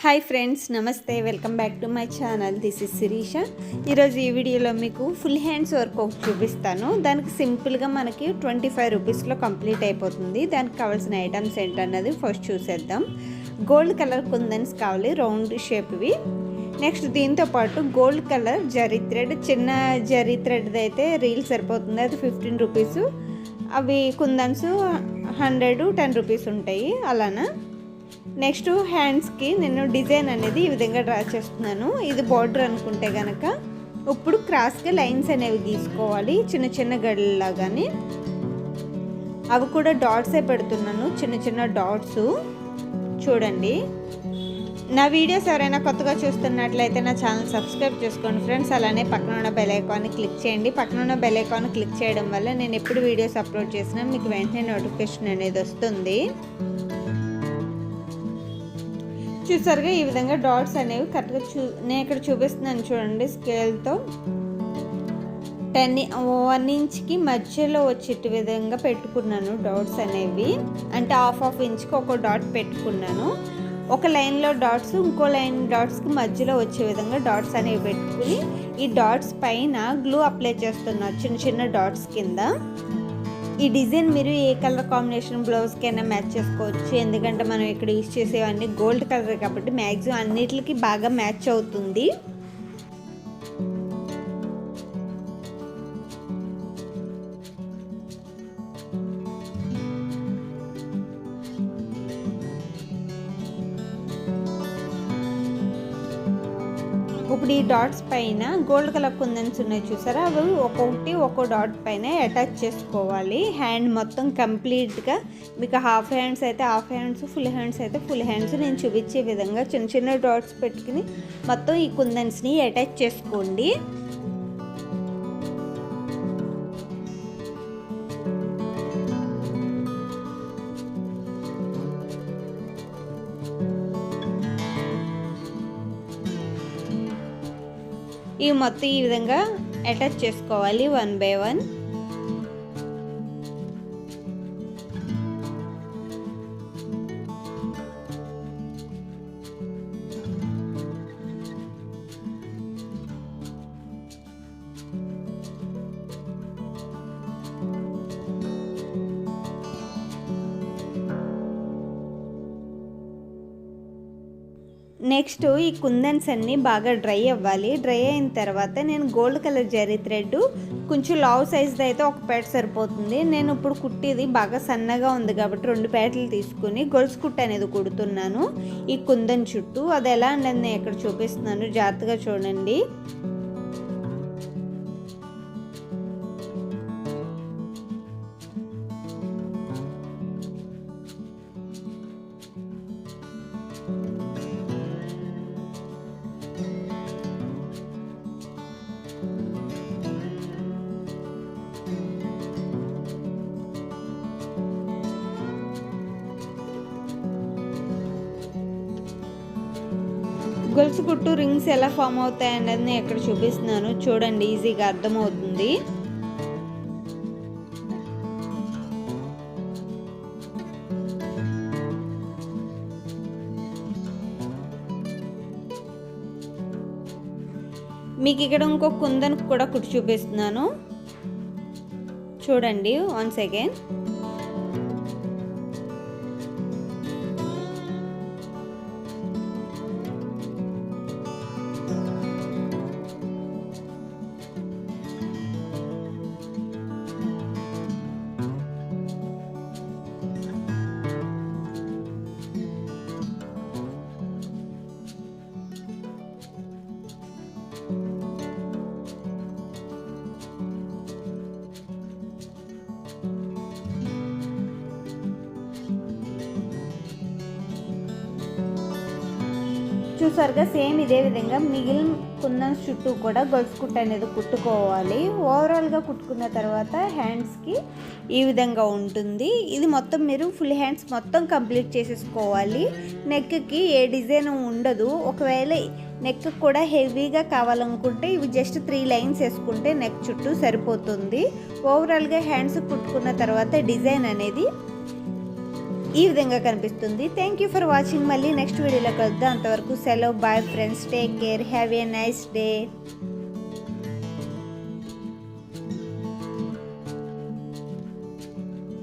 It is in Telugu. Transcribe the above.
హాయ్ ఫ్రెండ్స్, నమస్తే. Welcome back to my channel. This is Shirisha. ఈరోజు ఈ వీడియోలో మీకు ఫుల్ హ్యాండ్స్ వర్క్ ఒకటి చూపిస్తాను. దానికి సింపుల్గా మనకి 25 రూపీస్లో కంప్లీట్ అయిపోతుంది. దానికి కావాల్సిన ఐటమ్స్ ఏంటన్నది ఫస్ట్ చూసేద్దాం. గోల్డ్ కలర్ కుందన్స్ కావాలి, రౌండ్ షేప్వి. నెక్స్ట్ దీంతో పాటు గోల్డ్ కలర్ జరీ థ్రెడ్, చిన్న జరీ థ్రెడ్ అయితే రీల్ సరిపోతుంది, అది 15 రూపీస్. అవి కుందన్స్ 110 రూపీస్ ఉంటాయి అలానా. నెక్స్ట్ హ్యాండ్స్కి నేను డిజైన్ అనేది ఈ విధంగా డ్రా చేస్తున్నాను. ఇది బార్డర్ అనుకుంటే కనుక ఇప్పుడు క్రాస్గా లైన్స్ అనేవి గీసుకోవాలి, చిన్న చిన్న గడిలాగానే. అవి కూడా డాట్సే పెడుతున్నాను, చిన్న చిన్న డాట్స్. చూడండి, నా వీడియోస్ ఎవరైనా కొత్తగా చూస్తున్నట్లయితే నా ఛానల్ సబ్స్క్రైబ్ చేసుకోండి ఫ్రెండ్స్. అలానే పక్కన ఉన్న బెల్ ఐకాన్ని క్లిక్ చేయండి. పక్కన ఉన్న బెల్ ఐకాన్ క్లిక్ చేయడం వల్ల నేను ఎప్పుడు వీడియోస్ అప్లోడ్ చేసినా మీకు వెంటనే నోటిఫికేషన్ అనేది వస్తుంది. చూసారుగా ఈ విధంగా డాట్స్ అనేవి కరెక్ట్గా నేను ఇక్కడ చూపిస్తున్నాను చూడండి. స్కేల్తో 1 ఇంచ్కి మధ్యలో వచ్చే విధంగా పెట్టుకున్నాను డాట్స్ అనేవి. అంటే హాఫ్ ఇంచ్కి ఒక డాట్ పెట్టుకున్నాను. ఒక లైన్లో డాట్స్, ఇంకో లైన్ డాట్స్కి మధ్యలో వచ్చే విధంగా డాట్స్ అనేవి పెట్టుకుని ఈ డాట్స్ పైన గ్లూ అప్లై చేస్తున్నారు చిన్న చిన్న డాట్స్ కింద. ఈ డిజైన్ మీరు ఏ కలర్ కాంబినేషన్ బ్లౌజ్కైనా మ్యాచ్ చేసుకోవచ్చు. ఎందుకంటే మనం ఇక్కడ యూజ్ చేసేవన్నీ గోల్డ్ కలర్ కాబట్టి మ్యాక్సిమం అన్నిటికి బాగా మ్యాచ్ అవుతుంది. ఇప్పుడు ఈ డాట్స్ పైన గోల్డ్ కలర్ కుందన్స్ ఉన్నాయి చూసారా, అవి ఒక్కో డాట్ పైన అటాచ్ చేసుకోవాలి. హ్యాండ్ మొత్తం కంప్లీట్గా మీకు హాఫ్ హ్యాండ్స్ అయితే హాఫ్ హ్యాండ్స్, ఫుల్ హ్యాండ్స్ అయితే ఫుల్ హ్యాండ్స్ నేను చూపించే విధంగా చిన్న చిన్న డాట్స్ పెట్టుకుని మొత్తం ఈ కుందన్స్ని అటాచ్ చేసుకోండి. ఇవి మొత్తం ఈ విధంగా అటాచ్ చేసుకోవాలి 1 by 1. నెక్స్ట్ ఈ కుందన్స్ అన్నీ బాగా డ్రై అవ్వాలి. డ్రై అయిన తర్వాత నేను గోల్డ్ కలర్ జరీ థ్రెడ్ కొంచెం లావ్ సైజ్ది అయితే ఒక పేట సరిపోతుంది. నేను ఇప్పుడు కుట్టేది బాగా సన్నగా ఉంది కాబట్టి 2 పేటలు తీసుకుని గొలుసు కుట్టు అనేది కుడుతున్నాను ఈ కుందన్ చుట్టూ. అది ఎలా అనేది నేను ఇక్కడ చూపిస్తున్నాను, జాగ్రత్తగా చూడండి. గొలుసు కుట్టు రింగ్స్ ఎలా ఫామ్ అవుతాయి అనేది నేను ఇక్కడ చూపిస్తున్నాను చూడండి, ఈజీగా అర్థమవుతుంది. మీకు ఇక్కడ ఇంకో కుందన్ కూడా కుట్టి చూపిస్తున్నాను చూడండి వన్స్ అగైన్. చూసారుగా సేమ్ ఇదే విధంగా మిగిలిన కుందన్స్ చుట్టూ కూడా గొలుసు కుట్టు అనేది కుట్టుకోవాలి. ఓవరాల్గా కుట్టుకున్న తర్వాత హ్యాండ్స్కి ఈ విధంగా ఉంటుంది. ఇది మొత్తం మీరు ఫుల్ హ్యాండ్స్ మొత్తం కంప్లీట్ చేసేసుకోవాలి. నెక్కి ఏ డిజైన్ ఉండదు. ఒకవేళ నెక్ కూడా హెవీగా కావాలనుకుంటే ఇవి జస్ట్ 3 లైన్స్ వేసుకుంటే నెక్ చుట్టూ సరిపోతుంది. ఓవరాల్గా హ్యాండ్స్ కుట్టుకున్న తర్వాత డిజైన్ అనేది ఈ విధంగా కనిపిస్తుంది. Thank you for watching. మళ్ళీ నెక్స్ట్ వీడియోలో కలుద్దాం. అంతవరకు సెలవు. Bye friends. Take care. Have a nice day.